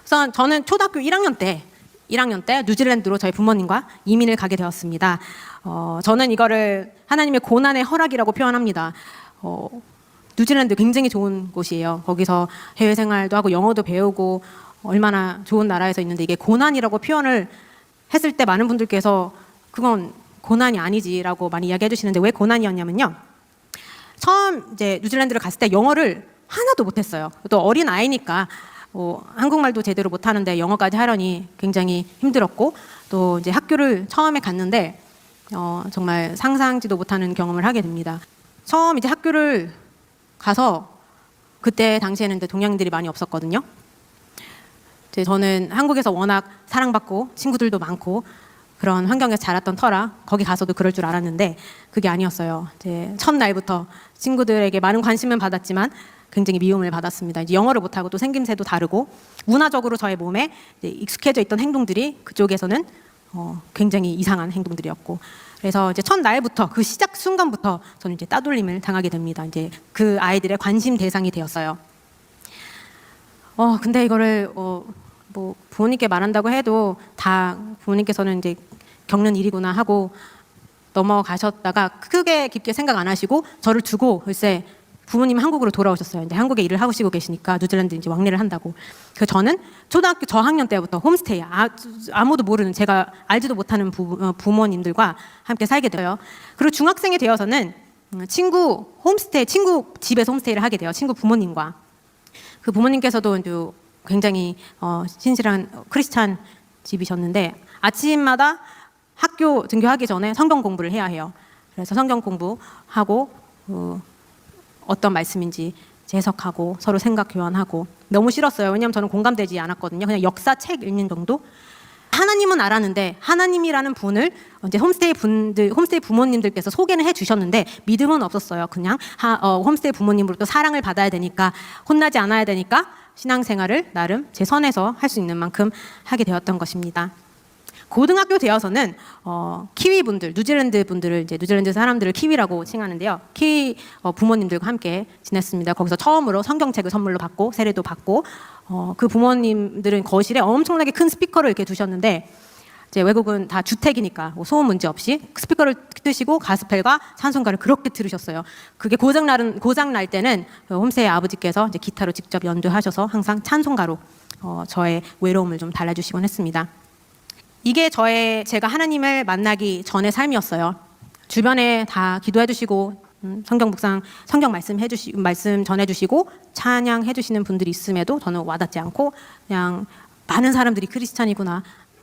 우선 저는 초등학교 1학년 때 뉴질랜드로 저희 부모님과 이민을 가게 되었습니다. 저는 이거를 하나님의 고난의 허락이라고 표현합니다. 뉴질랜드 굉장히 좋은 곳이에요. 거기서 해외 생활도 하고 영어도 배우고 얼마나 좋은 나라에서 있는데 이게 고난이라고 표현을 했을 때 많은 분들께서 그건 고난이 아니지라고 많이 이야기해 주시는데 왜 고난이었냐면요. 처음 이제 뉴질랜드를 갔을 때 영어를 하나도 못했어요. 또 어린 아이니까 한국말도 제대로 못하는데 영어까지 하려니 굉장히 힘들었고 또 이제 학교를 처음에 갔는데 정말 상상지도 못하는 경험을 하게 됩니다. 처음 이제 학교를 가서 그때 당시에는 동양인들이 많이 없었거든요. 이제 저는 한국에서 워낙 사랑받고 친구들도 많고 그런 환경에서 자랐던 터라 거기 가서도 그럴 줄 알았는데 그게 아니었어요. 이제 첫날부터 친구들에게 많은 관심은 받았지만 굉장히 미움을 받았습니다. 이제 영어를 못하고 또 생김새도 다르고 문화적으로 저의 몸에 이제 익숙해져 있던 행동들이 그쪽에서는 굉장히 이상한 행동들이었고 그래서 이제 첫날부터 그 시작 순간부터 저는 이제 따돌림을 당하게 됩니다. 이제 그 아이들의 관심 대상이 되었어요. 근데 이거를 뭐 부모님께 말한다고 해도 다 부모님께서는 이제 겪는 일이구나 하고 넘어가셨다가 크게 깊게 생각 안 하시고 저를 두고 글쎄 부모님 한국으로 돌아오셨어요. 이제 한국에 일을 하시고 계시니까 뉴질랜드 이제 왕래를 한다고. 그 저는 초등학교 저학년 때부터 홈스테이 아무도 모르는 제가 알지도 못하는 부모님들과 함께 살게 돼요. 그리고 중학생이 되어서는 친구 집에서 홈스테이를 하게 돼요. 친구 부모님과. 그 부모님께서도 굉장히 신실한 크리스찬 집이셨는데 아침마다 학교 등교하기 전에 성경 공부를 해야 해요. 그래서 성경 공부하고 어떤 말씀인지 해석하고 서로 생각 교환하고 너무 싫었어요. 왜냐하면 저는 공감되지 않았거든요. 그냥 역사책 읽는 정도. 하나님은 알았는데 하나님이라는 분을 이제 홈스테이 부모님들께서 소개는 해주셨는데 믿음은 없었어요. 그냥 홈스테이 부모님으로부터 사랑을 받아야 되니까 혼나지 않아야 되니까 신앙생활을 나름 제 선에서 할 수 있는 만큼 하게 되었던 것입니다. 고등학교 되어서는 키위 분들, 뉴질랜드 분들을 이제 뉴질랜드 사람들을 키위라고 칭하는데요. 키위 부모님들과 함께 지냈습니다. 거기서 처음으로 성경책을 선물로 받고 세례도 받고 그 부모님들은 거실에 엄청나게 큰 스피커를 이렇게 두셨는데 이제 외국은 다 주택이니까 소음 문제 없이 스피커를 뜨시고 가스펠과 찬송가를 그렇게 들으셨어요. 그게 고장 날 때는 홈스테이 아버지께서 이제 기타로 직접 연주하셔서 항상 찬송가로 저의 외로움을 좀 달래주시곤 했습니다. 이게 제가 하나님을 만나기 전의 삶이었어요. 주변에 다 기도해 주시고 성경 묵상, 성경 말씀 전해 주시고 찬양해 주시는 분들이 있음에도 저는 와닿지 않고 그냥 많은 사람들이 크리스찬이구나.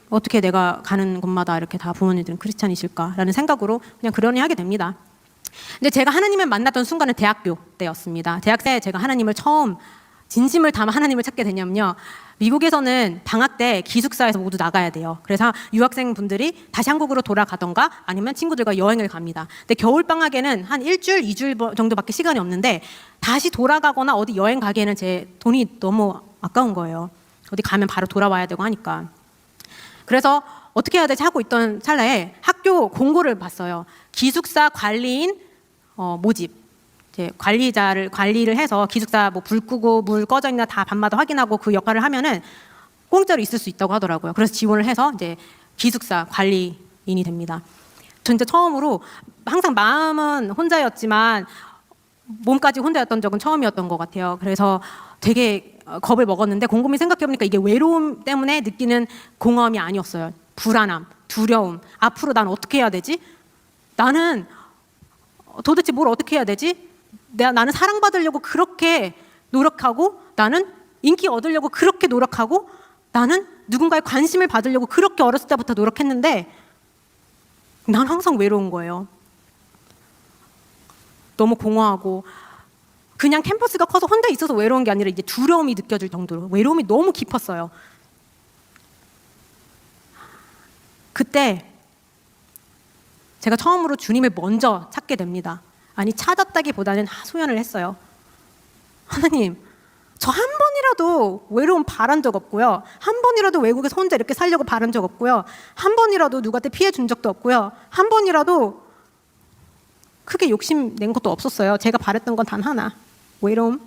어떻게 내가 가는 곳마다 이렇게 다 부모님들은 크리스찬이실까라는 생각으로 그냥 그러니 하게 됩니다. 근데 제가 하나님을 만났던 순간은 대학교 때였습니다. 대학 때 제가 하나님을 처음 진심을 담아 하나님을 찾게 되냐면요. 미국에서는 방학 때 기숙사에서 모두 나가야 돼요. 그래서 유학생분들이 다시 한국으로 돌아가던가 아니면 친구들과 여행을 갑니다. 근데 겨울방학에는 한 일주일, 2주일 정도밖에 시간이 없는데 다시 돌아가거나 어디 여행 가기에는 제 돈이 너무 아까운 거예요. 어디 가면 바로 돌아와야 되고 하니까. 그래서 어떻게 해야 되지 하고 있던 찰나에 학교 공고를 봤어요. 기숙사 관리인 모집. 관리를 해서 기숙사 불 끄고 물 꺼져 있나 다 밤마다 확인하고 그 역할을 하면은 공짜로 있을 수 있다고 하더라고요. 그래서 지원을 해서 이제 기숙사 관리인이 됩니다. 진짜 처음으로 항상 마음은 혼자였지만 몸까지 혼자였던 적은 처음이었던 것 같아요. 그래서 되게 겁을 먹었는데 곰곰이 생각해보니까 이게 외로움 때문에 느끼는 공허함이 아니었어요. 불안함, 두려움. 앞으로 난 어떻게 해야 되지? 나는 도대체 뭘 어떻게 해야 되지? 나는 사랑받으려고 그렇게 노력하고 나는 인기 얻으려고 그렇게 노력하고 나는 누군가의 관심을 받으려고 그렇게 어렸을 때부터 노력했는데 난 항상 외로운 거예요. 너무 공허하고 그냥 캠퍼스가 커서 혼자 있어서 외로운 게 아니라 이제 두려움이 느껴질 정도로 외로움이 너무 깊었어요. 그때 제가 처음으로 주님을 먼저 찾게 됩니다. 아니 찾았다기보다는 하소연을 했어요. 하나님, 저 한 번이라도 외로움 바란 적 없고요. 한 번이라도 외국에서 혼자 이렇게 살려고 바란 적 없고요. 한 번이라도 누구한테 피해 준 적도 없고요. 한 번이라도 크게 욕심 낸 것도 없었어요. 제가 바랬던 건 단 하나. 외로움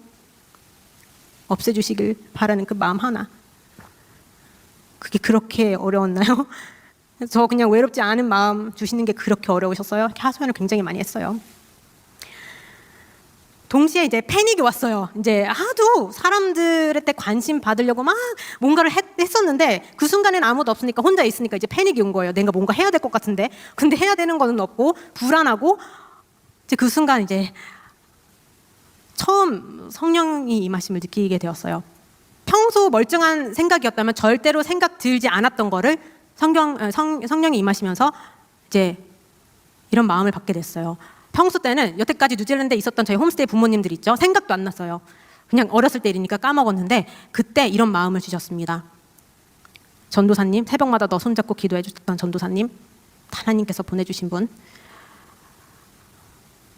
없애주시길 바라는 그 마음 하나. 그게 그렇게 어려웠나요? 저 그냥 외롭지 않은 마음 주시는 게 그렇게 어려우셨어요? 하소연을 굉장히 많이 했어요. 동시에 이제 패닉이 왔어요. 이제 하도 사람들한테 관심 받으려고 막 뭔가를 했었는데 그 순간엔 아무도 없으니까 혼자 있으니까 이제 패닉이 온 거예요. 내가 뭔가 해야 될 것 같은데 근데 해야 되는 거는 없고 불안하고 이제 그 순간 이제 처음 성령이 임하심을 느끼게 되었어요. 평소 멀쩡한 생각이었다면 절대로 생각 들지 않았던 거를 성령이 임하시면서 이제 이런 마음을 받게 됐어요. 평소 때는 여태까지 뉴질랜드에 있었던 저희 홈스테이 부모님들 있죠. 생각도 안 났어요. 그냥 어렸을 때 일이니까 까먹었는데 그때 이런 마음을 주셨습니다. 전도사님, 새벽마다 너 손잡고 기도해 주셨던 전도사님, 하나님께서 보내주신 분,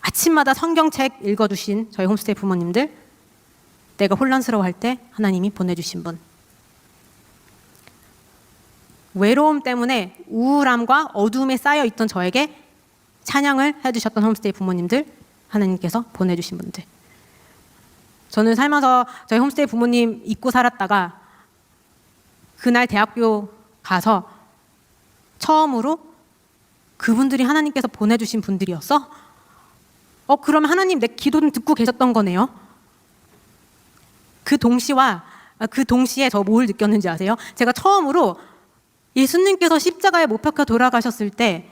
아침마다 성경책 읽어주신 저희 홈스테이 부모님들, 내가 혼란스러워할 때 하나님이 보내주신 분, 외로움 때문에 우울함과 어둠에 쌓여있던 저에게 찬양을 해주셨던 홈스테이 부모님들, 하나님께서 보내주신 분들. 저는 살면서 저희 홈스테이 부모님 잊고 살았다가 그날 대학교 가서 처음으로 그분들이 하나님께서 보내주신 분들이었어? 그러면 하나님 내 기도는 듣고 계셨던 거네요. 그 동시에 저 뭘 느꼈는지 아세요? 제가 처음으로 예수님께서 십자가에 못 박혀 돌아가셨을 때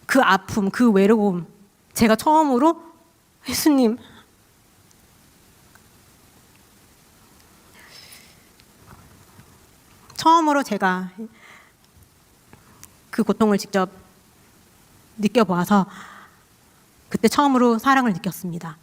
그 아픔, 그 외로움, 제가 처음으로 예수님, 처음으로 제가 그 고통을 직접 느껴보아서 그때 처음으로 사랑을 느꼈습니다.